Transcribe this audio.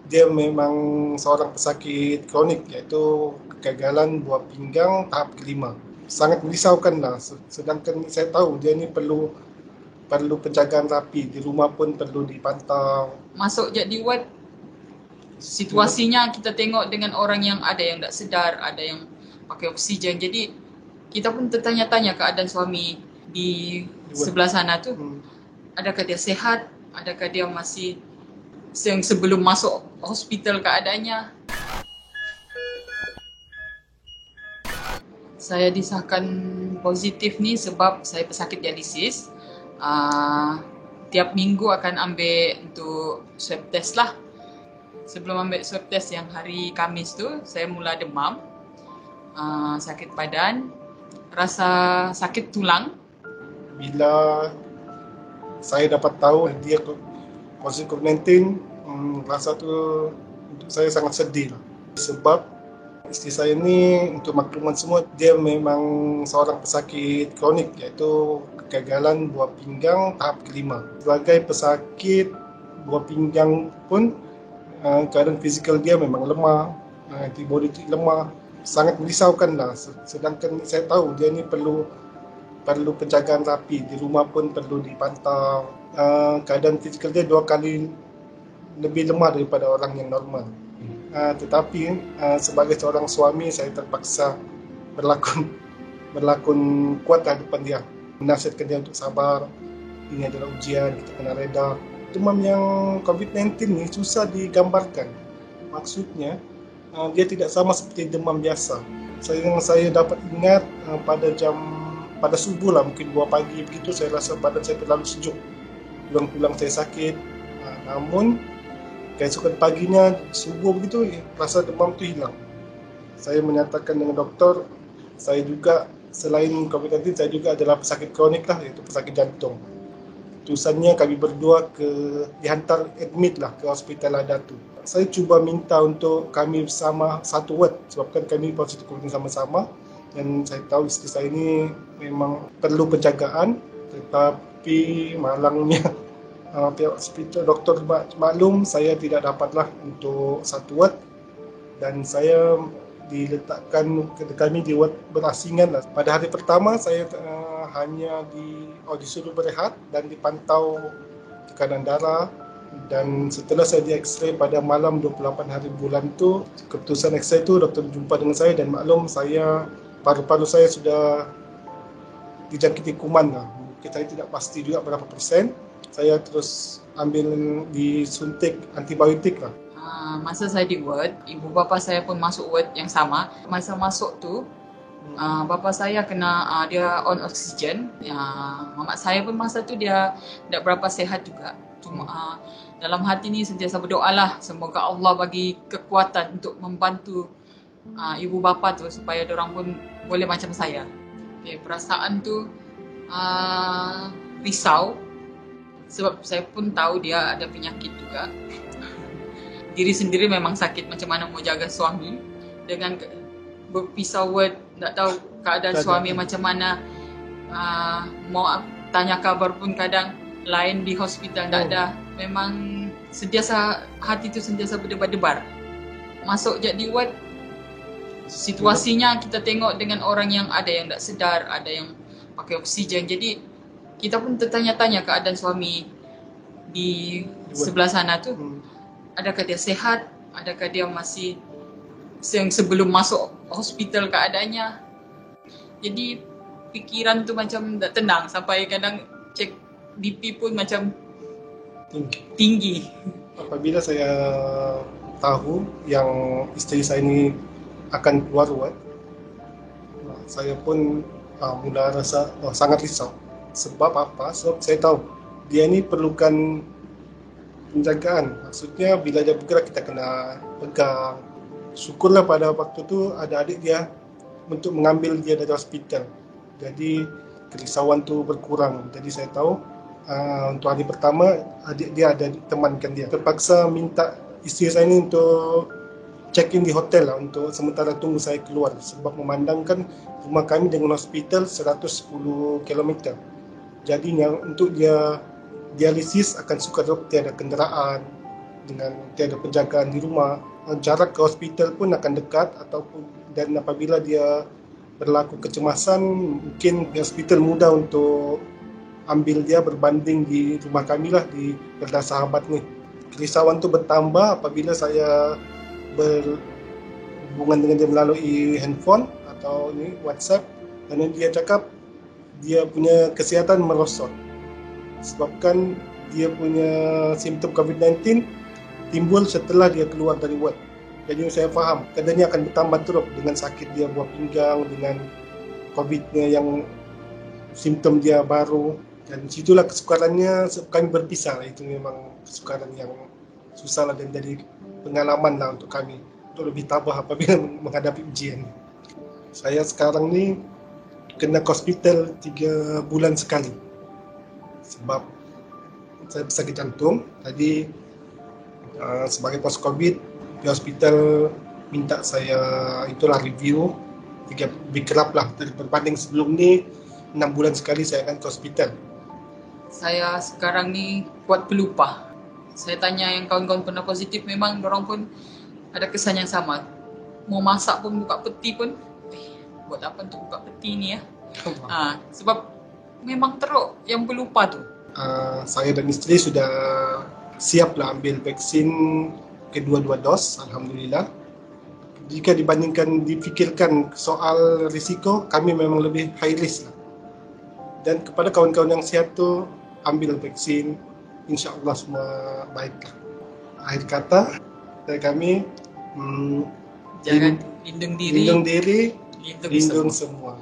dia memang seorang pesakit kronik, iaitu kegagalan buah pinggang tahap kelima. Sangat merisaukan lah, sedangkan saya tahu dia ni perlu penjagaan rapi, di rumah pun perlu dipantau. Masuk jadi ward, situasinya kita tengok dengan orang yang ada yang tak sedar, ada yang pakai oksigen. Jadi kita pun tertanya-tanya keadaan suami di sebelah sana tu. Adakah dia sehat? Adakah dia masih yang sebelum masuk hospital keadaannya? Saya disahkan positif ni sebab saya pesakit dialisis. Tiap minggu akan ambil untuk swab test lah. Sebelum ambil swab test yang hari Khamis tu, saya mula demam, sakit badan, rasa sakit tulang. Bila saya dapat tahu dia positif COVID-19, rasa tu untuk saya sangat sedih lah. Sebab isteri saya ni, untuk makluman semua, dia memang seorang pesakit kronik, iaitu kegagalan buah pinggang tahap kelima. Sebagai pesakit buah pinggang pun, keadaan fizikal dia memang lemah, antibody lemah, sangat merisaukan lah. Sedangkan saya tahu dia ni perlu penjagaan rapi, di rumah pun perlu dipantau. Keadaan fizikal dia 2 kali lebih lemah daripada orang yang normal. Tetapi sebagai seorang suami, saya terpaksa berlakon kuat di depan dia, menasihatkan dia untuk sabar. Ini adalah ujian, kita kena reda. Demam yang COVID-19 ni susah digambarkan. Maksudnya dia tidak sama seperti demam biasa. Saya dapat ingat pada subuh lah, mungkin 2 pagi begitu, saya rasa badan saya terlalu sejuk, tulang-tulang saya sakit. Namun keesokan paginya subuh begitu, rasa demam tu hilang. Saya menyatakan dengan doktor, saya juga selain COVID-19, saya juga adalah pesakit kronik lah, iaitu pesakit jantung. Terusannya kami berdua dihantar admit lah ke hospital Ladatu. Saya cuba minta untuk kami bersama satu ward, sebabkan kami positif COVID sama-sama. Dan saya tahu isteri saya ini memang perlu penjagaan, tetapi malangnya pihak hospital, doktor maklum saya tidak dapatlah untuk satu ward, dan saya kami di ward berasingan lah. Pada hari pertama saya hanya disuruh berehat dan dipantau tekanan darah, dan setelah saya di X-ray pada malam 28 hari bulan tu, keputusan X-ray tu doktor jumpa dengan saya dan maklum paru-paru saya sudah dijangkiti kuman lah. Kita tidak pasti juga berapa persen. Saya terus disuntik antibiotik lah. Masa saya di ward, ibu bapa saya pun masuk ward yang sama. Masa masuk tu, bapa saya kena dia on oksigen. Mamak saya pun masa tu dia tak berapa sihat juga. Cuma dalam hati ni sentiasa berdoa lah, semoga Allah bagi kekuatan untuk membantu ibu bapa tu supaya diorang pun boleh macam saya. Perasaan tu risau sebab saya pun tahu dia ada penyakit juga. Diri sendiri memang sakit, macam mana mau jaga suami dengan berpisah word, tak tahu keadaan suami macam mana. Mau tanya kabar pun kadang lain di hospital tak ada. Memang hati tu sentiasa berdebar-debar. Masuk jadi ward, situasinya kita tengok dengan orang yang ada yang tak sedar, ada yang pakai oksigen. Jadi kita pun tertanya-tanya keadaan suami di sebelah sana tu. Adakah dia sehat? Adakah dia masih yang sebelum masuk hospital keadaannya? Jadi fikiran tu macam tak tenang, sampai kadang cek BP pun macam tinggi. Apabila saya tahu yang isteri saya ini akan keluar ward, saya pun mula rasa sangat risau. Sebab apa? Sebab saya tahu dia ni perlukan penjagaan. Maksudnya bila dia bergerak kita kena pegang. Syukurlah pada waktu tu ada adik dia untuk mengambil dia dari hospital. Jadi kerisauan tu berkurang. Jadi saya tahu untuk hari pertama adik dia ada temankan dia. Terpaksa minta isteri saya ni untuk check-in di hotel lah untuk sementara tunggu saya keluar. Sebab memandangkan rumah kami dengan hospital 110 km. Jadinya untuk dia dialisis akan sukar tiada kenderaan. dengan tiada penjagaan di rumah. Jarak ke hospital pun akan dekat, dan apabila dia berlaku kecemasan, mungkin di hospital mudah untuk ambil dia berbanding di rumah kami lah, di Perda Sahabat ni. Kerisauan tu bertambah apabila saya berhubungan dengan dia melalui handphone atau ni WhatsApp, dan dia cakap dia punya kesihatan merosot sebabkan dia punya simptom COVID-19 timbul setelah dia keluar dari ward. Jadi saya faham keadaannya akan bertambah teruk dengan sakit dia buah pinggang, dengan COVID-nya yang simptom dia baru. Dan situlah kesukarannya kami berpisah. Itu memang kesukaran yang susah lah, dan jadi pengalaman lah untuk kami untuk lebih tabah apabila menghadapi ujian. Saya sekarang ni kena ke hospital 3 bulan sekali sebab saya sakit jantung. Tadi sebagai post COVID di hospital minta saya itulah review 3 lebih kerap lah berbanding sebelum ni 6 bulan sekali saya akan ke hospital. Saya sekarang ni kuat pelupa. Saya tanya yang kawan-kawan pernah positif, memang dorang pun ada kesan yang sama. Mau masak pun buka peti pun, buat apa untuk buka peti ni ya? Sebab memang teruk yang pelupa tu. Saya dan isteri sudah siap lah ambil vaksin kedua-dua dos, alhamdulillah. Jika difikirkan soal risiko, kami memang lebih high risk lah. Dan kepada kawan-kawan yang sihat tu, ambil vaksin, insya-Allah semua baiklah. Akhir kata dari kami, jangan lindung diri, lindung semua.